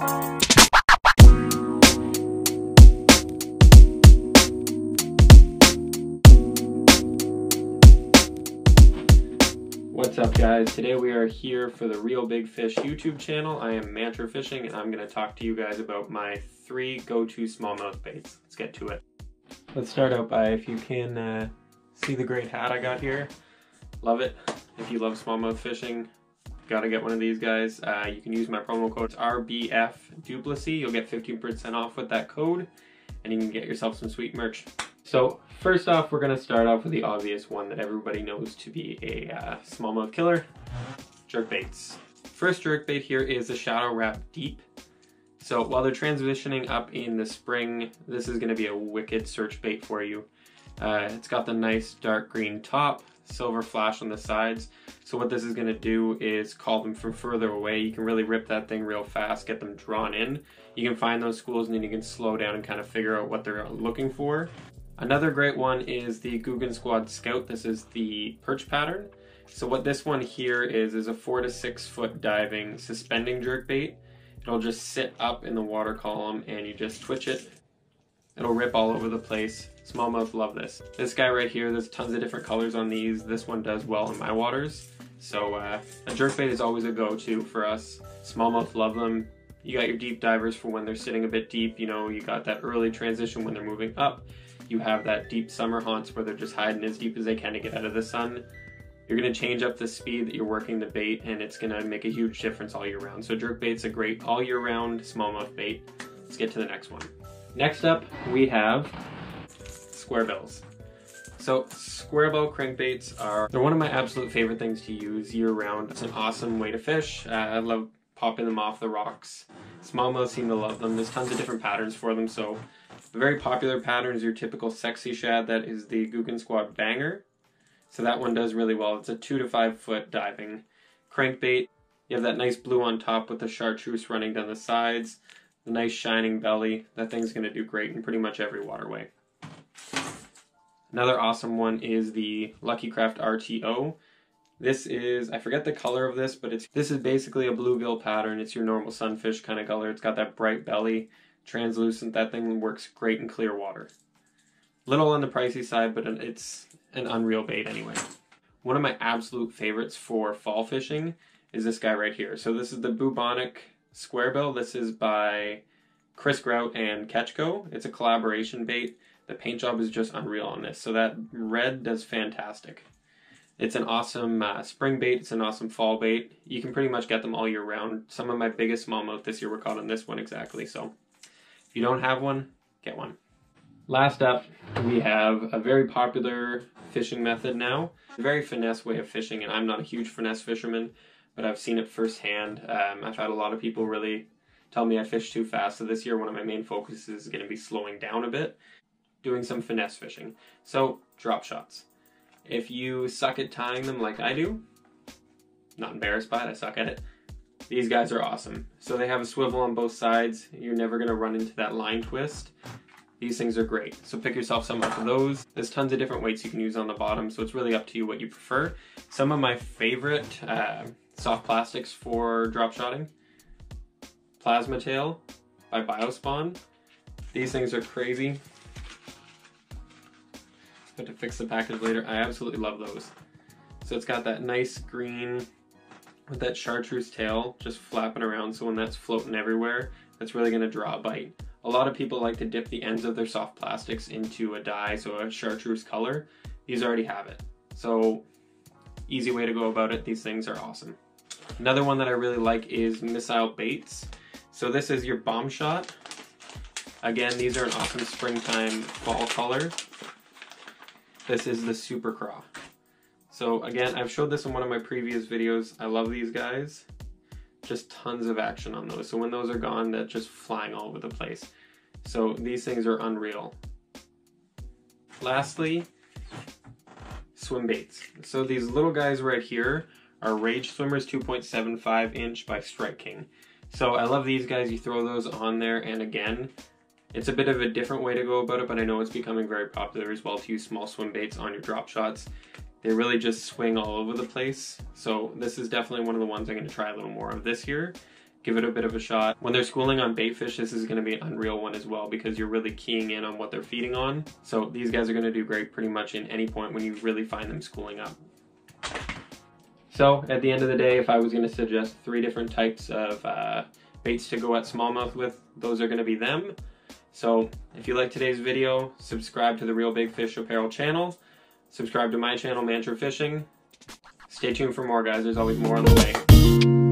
What's up guys, today we are here for the Real Big Fish YouTube channel. I am Manta Fishing and I'm going to talk to you guys about my 3 go-to smallmouth baits. Let's get to it. Let's start out by, if you can see the great hat I got here, love it. If you love smallmouth fishing, gotta get one of these guys. You can use my promo code, it's RBF Duplicy. You'll get 15% off with that code and you can get yourself some sweet merch. So first off, we're going to start off with the obvious one that everybody knows to be a smallmouth killer, jerkbaits. First jerkbait here is the Shadow Wrap Deep. So while they're transitioning up in the spring, this is going to be a wicked search bait for you. It's got the nice dark green top, silver flash on the sides. So what this is going to do is call them from further away. You can really rip that thing real fast, get them drawn in. You can find those schools and then you can slow down and kind of figure out what they're looking for. Another great one is the Googan Squad Scout. This is the perch pattern. So what this one here is a 4 to 6 foot diving suspending jerkbait. It'll just sit up in the water column and you just twitch it. It'll rip all over the place. Smallmouth love this. This guy right here, there's tons of different colors on these. This one does well in my waters. So a jerkbait is always a go-to for us. Smallmouth love them. You got your deep divers for when they're sitting a bit deep. You know, you got that early transition when they're moving up. You have that deep summer haunts where they're just hiding as deep as they can to get out of the sun. You're going to change up the speed that you're working the bait and it's going to make a huge difference all year round. So jerkbait's a great all year round smallmouth bait. Let's get to the next one. Next up we have square bills. So square bill crankbaits they're one of my absolute favorite things to use year round. It's an awesome way to fish. I love popping them off the rocks. Smallmouth seem to love them. There's tons of different patterns for them. So the very popular pattern is your typical sexy shad. That is the Googan Squad Banger. So that one does really well. It's a 2 to 5 foot diving crankbait. You have that nice blue on top with the chartreuse running down the sides. The nice shining belly. That thing's going to do great in pretty much every waterway. Another awesome one is the Lucky Craft RTO. This is, I forget the color of this, but this is basically a bluegill pattern. It's your normal sunfish kind of color. It's got that bright belly, translucent. That thing works great in clear water. Little on the pricey side, but it's an unreal bait anyway. One of my absolute favorites for fall fishing is this guy right here. So this is the Bubonic Square Bill. This is by Chris Grout and Ketchko. It's a collaboration bait. The paint job is just unreal on this. So that red does fantastic. It's an awesome spring bait. It's an awesome fall bait. You can pretty much get them all year round. Some of my biggest smallmouth this year were caught on this one exactly. So if you don't have one, get one. Last up, we have a very popular fishing method now. A very finesse way of fishing, and I'm not a huge finesse fisherman, but I've seen it firsthand. I've had a lot of people really tell me I fish too fast, so this year one of my main focuses is going to be slowing down a bit, doing some finesse fishing. So, drop shots. If you suck at tying them like I do, not embarrassed by it, I suck at it, these guys are awesome. So they have a swivel on both sides. You're never going to run into that line twist. These things are great. So pick yourself some up of those. There's tons of different weights you can use on the bottom, so it's really up to you what you prefer. Some of my favorite soft plastics for drop shotting. Plasma Tail by Biospawn. These things are crazy. Have to fix the package later. I absolutely love those. So it's got that nice green with that chartreuse tail just flapping around, so when that's floating everywhere, that's really going to draw a bite. A lot of people like to dip the ends of their soft plastics into a dye, so a chartreuse color. These already have it. So easy way to go about it. These things are awesome. Another one that I really like is Missile Baits. So this is your Bomb Shot. Again, these are an awesome springtime fall color. This is the Super Craw. So again, I've showed this in one of my previous videos. I love these guys. Just tons of action on those. So when those are gone, they're just flying all over the place. So these things are unreal. Lastly, swim baits. So these little guys right here are Rage Swimmers 2.75 inch by Strike King. So I love these guys. You throw those on there, and again, it's a bit of a different way to go about it, but I know it's becoming very popular as well to use small swim baits on your drop shots. They really just swing all over the place. So this is definitely one of the ones I'm going to try a little more of this year. give it a bit of a shot. When they're schooling on bait fish, this is going to be an unreal one as well because you're really keying in on what they're feeding on. So these guys are going to do great pretty much in any point when you really find them schooling up. So at the end of the day, if I was going to suggest 3 different types of baits to go at smallmouth with, those are going to be them. So if you like today's video, subscribe to the Real Big Fish Apparel channel. Subscribe to my channel, Manager Fishing. Stay tuned for more, guys. There's always more on the way.